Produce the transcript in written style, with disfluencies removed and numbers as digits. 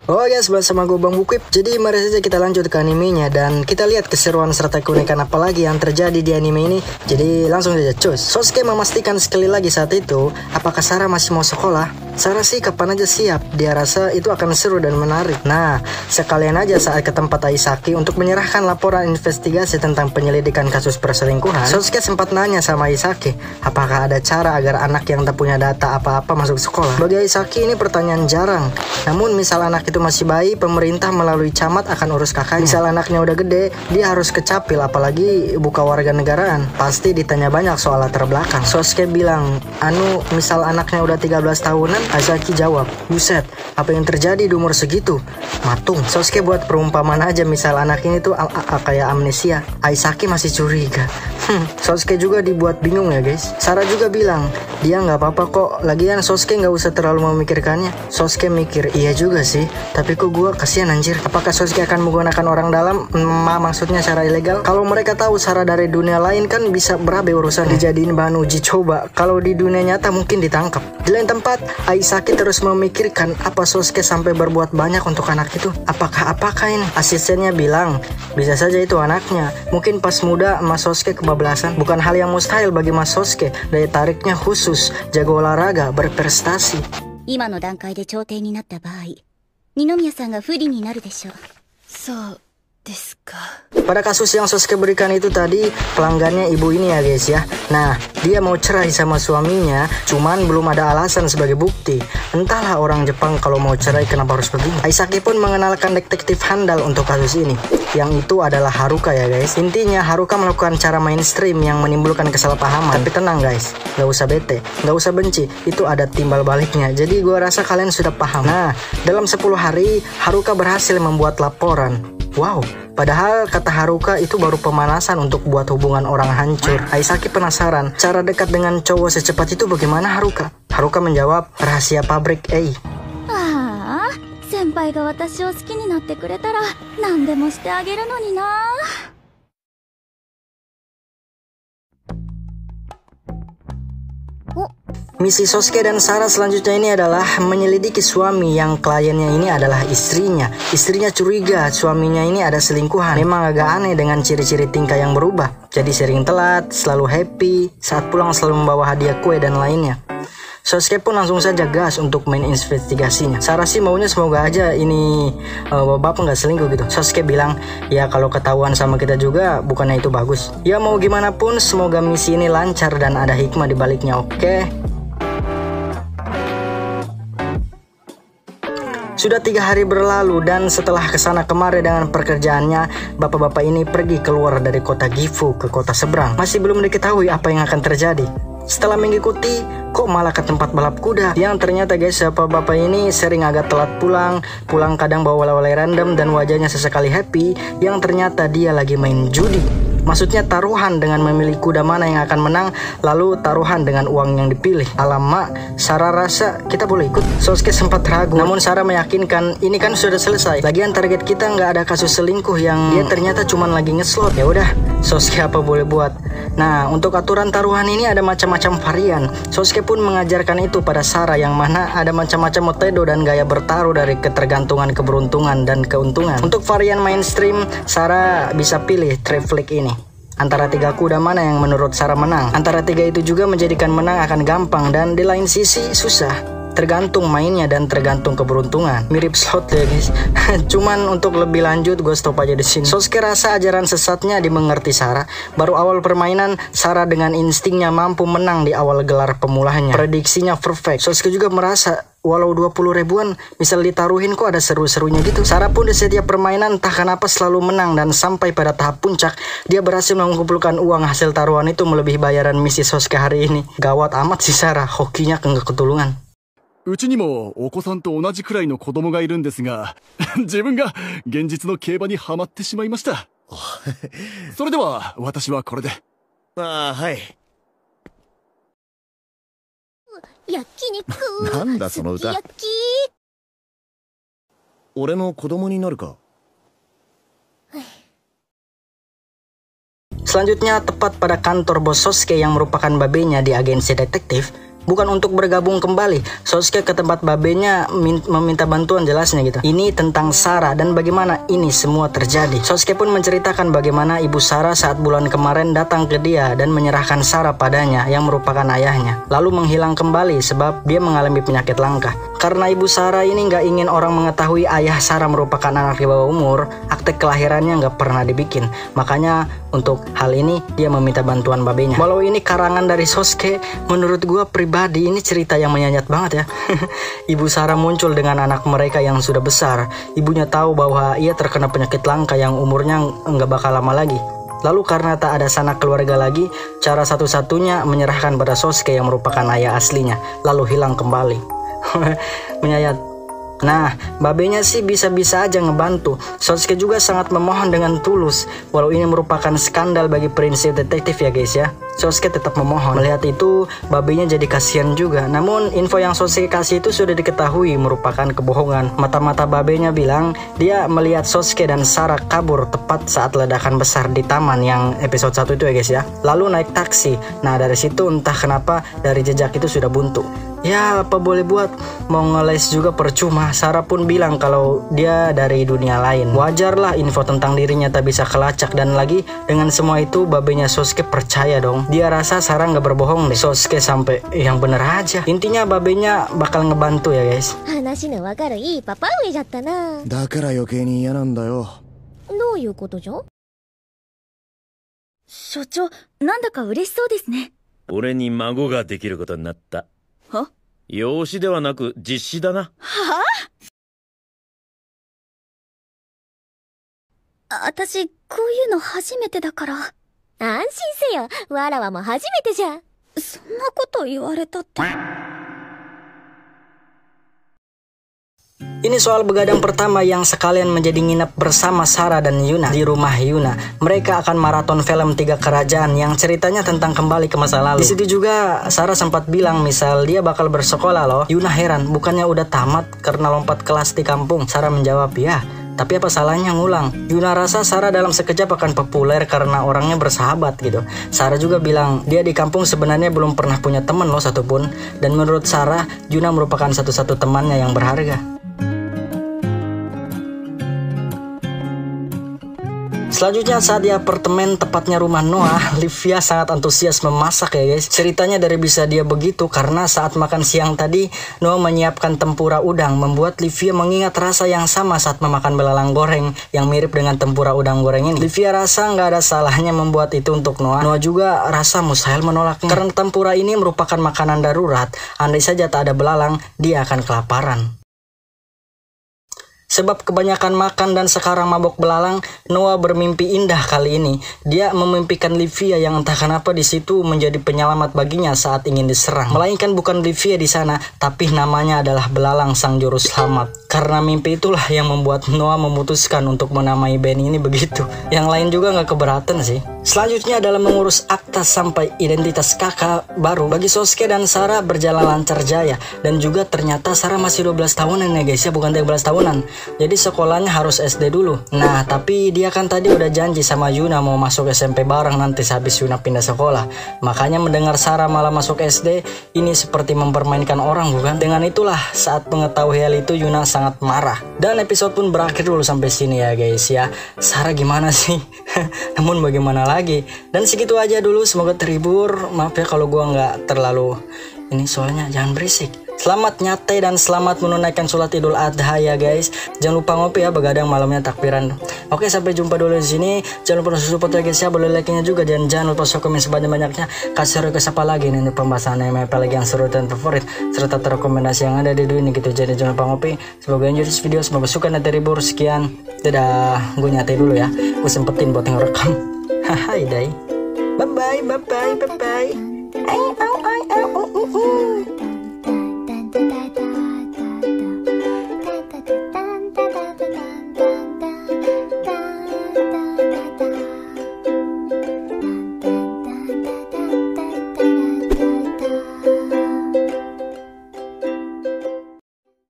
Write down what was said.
Oh guys, bersama gue Bang Bukwip. Jadi mari saja kita lanjut ke animenya dan kita lihat keseruan serta keunikan apa lagi yang terjadi di anime ini. Jadi langsung saja cus. Sosuke memastikan sekali lagi saat itu apakah Sarah masih mau sekolah. Sarah sih kapan aja siap. Dia rasa itu akan seru dan menarik. Nah, sekalian aja saat ke tempat Aisaki untuk menyerahkan laporan investigasi tentang penyelidikan kasus perselingkuhan, Sosuke sempat nanya sama Aisaki, apakah ada cara agar anak yang tak punya data apa-apa masuk sekolah. Bagi Aisaki ini pertanyaan jarang. Namun misal anak itu masih bayi, pemerintah melalui camat akan urus kakaknya. Misal anaknya udah gede, dia harus ke capil, apalagi buka warga negaraan. Pasti ditanya banyak soal latar belakang. Sosuke bilang, misal anaknya udah 13 tahunan, Aisaki jawab, buset, apa yang terjadi di umur segitu? Matung. Sosuke buat perumpamaan aja, misal anak ini tuh kayak amnesia. Aisaki masih curiga. Sosuke juga dibuat bingung ya guys. Sarah juga bilang, dia nggak apa-apa kok. Lagian Sosuke nggak usah terlalu memikirkannya. Sosuke mikir, iya juga sih. Tapi kok gue kasihan anjir. Apakah Sosuke akan menggunakan orang dalam? Maksudnya secara ilegal? Kalau mereka tahu Sarah dari dunia lain kan bisa berabe urusan. Dijadiin bahan uji coba. Kalau di dunia nyata mungkin ditangkap. Di lain tempat, Aisaki terus memikirkan apa Sosuke sampai berbuat banyak untuk anak itu. Apakah ini? Asistennya bilang, bisa saja itu anaknya. Mungkin pas muda Mas Sosuke kebablasan. Bukan hal yang mustahil bagi Mas Sosuke. Daya tariknya khusus, jago olahraga, berprestasi. 今の段階で調停になった場合、二宮さんが不利になるでしょう。そうですか。 Pada kasus yang Sosuke berikan itu tadi, pelanggannya ibu ini ya guys ya. Nah, dia mau cerai sama suaminya, cuman belum ada alasan sebagai bukti. Entahlah orang Jepang kalau mau cerai kenapa harus begini. Aisaki pun mengenalkan detektif handal untuk kasus ini, yang itu adalah Haruka ya guys. Intinya Haruka melakukan cara mainstream yang menimbulkan kesalahpahaman. Tapi tenang guys, gak usah bete, gak usah benci, itu ada timbal baliknya. Jadi gua rasa kalian sudah paham. Nah, dalam 10 hari Haruka berhasil membuat laporan. Wow, padahal kata Haruka itu baru pemanasan untuk buat hubungan orang hancur. Aisaki penasaran, cara dekat dengan cowok secepat itu bagaimana Haruka? Haruka menjawab, rahasia pabrik A. 先輩が私を好きになってくれたら何でもしてあげるのにな。 Misi Sosuke dan Sarah selanjutnya ini adalah menyelidiki suami yang kliennya ini adalah istrinya. Istrinya curiga suaminya ini ada selingkuhan. Memang agak aneh dengan ciri-ciri tingkah yang berubah. Jadi sering telat, selalu happy, saat pulang selalu membawa hadiah kue dan lainnya. Sosuke pun langsung saja gas untuk main investigasinya. Sarah sih maunya semoga aja ini bapak nggak selingkuh gitu. Sosuke bilang, ya kalau ketahuan sama kita juga bukannya itu bagus. Ya mau gimana pun semoga misi ini lancar dan ada hikmah di baliknya, oke? Sudah 3 hari berlalu dan setelah kesana kemari dengan pekerjaannya, bapak-bapak ini pergi keluar dari kota Gifu ke kota seberang. Masih belum diketahui apa yang akan terjadi. Setelah mengikuti, kok malah ke tempat balap kuda. Yang ternyata guys, bapak-bapak ini sering agak telat pulang kadang bawa oleh-oleh random dan wajahnya sesekali happy. Yang ternyata dia lagi main judi. Maksudnya taruhan dengan memilih kuda mana yang akan menang, lalu taruhan dengan uang yang dipilih. Alamak, Sarah rasa kita boleh ikut. Sosuke sempat ragu, namun Sarah meyakinkan ini kan sudah selesai. Lagian target kita nggak ada kasus selingkuh yang dia ternyata cuman lagi ngeslot. Ya udah, Sosuke apa boleh buat. Nah, untuk aturan taruhan ini ada macam-macam varian. Sosuke pun mengajarkan itu pada Sarah yang mana ada macam-macam metode dan gaya bertaruh dari ketergantungan keberuntungan dan keuntungan. Untuk varian mainstream, Sarah bisa pilih triflic ini. Antara 3 kuda mana yang menurut Sarah menang. Antara 3 itu juga menjadikan menang akan gampang dan di lain sisi susah. Tergantung mainnya dan tergantung keberuntungan. Mirip slot ya guys. Cuman untuk lebih lanjut gue stop aja di sini. Sosuke rasa ajaran sesatnya dimengerti Sarah. Baru awal permainan, Sarah dengan instingnya mampu menang di awal gelar pemulanya. Prediksinya perfect. Sosuke juga merasa walau 20 ribuan misal ditaruhin kok ada seru-serunya gitu. Sarah pun di setiap permainan entah kenapa selalu menang dan sampai pada tahap puncak dia berhasil mengumpulkan uang hasil taruhan itu melebihi bayaran misi Sosuke hari ini. Gawat amat sih Sarah, hokinya enggak ketulungan. うちにもお子さんと同じくらいの子供がいるんですが、自分が現実の競馬にはまってしまいました。それでは私はこれで。はい。焼肉。なんだその歌。焼き。俺の子供になるか。Selanjutnya tepat pada kantor bos Sosuke yang merupakan babenya di agensi detektif, bukan untuk bergabung kembali. Sosuke ke tempat babenya meminta bantuan jelasnya gitu. Ini tentang Sarah dan bagaimana ini semua terjadi. Sosuke pun menceritakan bagaimana ibu Sarah saat bulan kemarin datang ke dia dan menyerahkan Sarah padanya yang merupakan ayahnya. Lalu menghilang kembali sebab dia mengalami penyakit langka. Karena ibu Sarah ini nggak ingin orang mengetahui ayah Sarah merupakan anak di bawah umur, akte kelahirannya nggak pernah dibikin. Makanya untuk hal ini dia meminta bantuan babenya. Walau ini karangan dari Sosuke, menurut gua pribadi ini cerita yang menyayat banget ya. Ibu Sarah muncul dengan anak mereka yang sudah besar. Ibunya tahu bahwa ia terkena penyakit langka yang umurnya nggak bakal lama lagi. Lalu karena tak ada sanak keluarga lagi, cara satu-satunya menyerahkan pada Sosuke yang merupakan ayah aslinya, lalu hilang kembali. Menyayat. Nah, babenya sih bisa-bisa aja ngebantu. Sosuke juga sangat memohon dengan tulus. Walau ini merupakan skandal bagi prinsip detektif ya guys ya, Sosuke tetap memohon. Melihat itu, babenya jadi kasihan juga. Namun info yang Sosuke kasih itu sudah diketahui merupakan kebohongan. Mata-mata babenya bilang dia melihat Sosuke dan Sarah kabur tepat saat ledakan besar di taman yang episode 1 itu ya guys ya. Lalu naik taksi. Nah dari situ entah kenapa dari jejak itu sudah buntu. Ya apa boleh buat, mau ngeles juga percuma. Sarah pun bilang kalau dia dari dunia lain. Wajarlah info tentang dirinya tak bisa kelacak. Dan lagi dengan semua itu babenya Sosuke percaya dong. Dia rasa Sarah nggak berbohong deh. Sosuke sampai yang bener aja. Intinya babenya bakal ngebantu ya guys. 話のわかるいいパパ上じゃったな。だから余計に嫌なんだよ。どういうことじゃ？所長、なんだか嬉しそうですね。俺に孫ができることになった。は？養子ではなく実子だな。はあ？私、こういうの初めてだから。安心せよ。わらわも初めてじゃ。そんなこと言われたって。Ini soal begadang pertama yang sekalian menjadi nginep bersama Sarah dan Yuna di rumah Yuna. Mereka akan maraton film 3 kerajaan yang ceritanya tentang kembali ke masa lalu. Di situ juga Sarah sempat bilang misal dia bakal bersekolah loh. Yuna heran, bukannya udah tamat karena lompat kelas di kampung? Sarah menjawab, ya, tapi apa salahnya ngulang? Yuna rasa Sarah dalam sekejap akan populer karena orangnya bersahabat gitu. Sarah juga bilang dia di kampung sebenarnya belum pernah punya teman loh satupun. Dan menurut Sarah, Yuna merupakan satu-satu temannya yang berharga. Selanjutnya saat di apartemen tepatnya rumah Noah, Livia sangat antusias memasak ya guys. Ceritanya dari bisa dia begitu karena saat makan siang tadi Noah menyiapkan tempura udang, membuat Livia mengingat rasa yang sama saat memakan belalang goreng yang mirip dengan tempura udang goreng ini. Livia rasa nggak ada salahnya membuat itu untuk Noah. Noah juga rasa mustahil menolaknya karena tempura ini merupakan makanan darurat. Andai saja tak ada belalang, dia akan kelaparan. Sebab kebanyakan makan dan sekarang mabok belalang, Noah bermimpi indah kali ini. Dia memimpikan Livia yang entah kenapa di situ menjadi penyelamat baginya saat ingin diserang. Melainkan bukan Livia di sana, tapi namanya adalah belalang sang juru selamat. Karena mimpi itulah yang membuat Noah memutuskan untuk menamai band ini begitu. Yang lain juga nggak keberatan sih. Selanjutnya adalah mengurus akta sampai identitas kakak baru. Bagi Sosuke dan Sarah berjalan lancar jaya. Dan juga ternyata Sarah masih 12 tahunan ya guys ya, bukan 13 tahunan. Jadi sekolahnya harus SD dulu. Nah tapi dia kan tadi udah janji sama Yuna mau masuk SMP bareng nanti sehabis Yuna pindah sekolah. Makanya mendengar Sarah malah masuk SD, ini seperti mempermainkan orang bukan? Dengan itulah saat mengetahui hal itu Yuna sangat marah. Dan episode pun berakhir dulu sampai sini ya guys ya. Sarah gimana sih? Namun bagaimana lagi? Dan segitu aja dulu, semoga terhibur. Maaf ya kalau gua nggak terlalu ini soalnya jangan berisik. Selamat nyatai dan selamat menunaikan sholat Idul Adha ya guys. Jangan lupa ngopi ya, begadang malamnya takbiran. Oke, sampai jumpa dulu di sini. Jangan lupa support ya guys ya, boleh like-nya juga dan jangan lupa komen sebanyak-banyaknya. Kasih request apa lagi nih pembahasan MMP lagi yang seru dan favorit serta rekomendasi yang ada di dunia gitu. Jadi jangan lupa ngopi. Semoga enjoy this video, semoga suka dan terhibur. Sekian, dadah. Gue nyatai dulu ya. Gue sempetin buat ngerekam. Hai dai. Bye bye.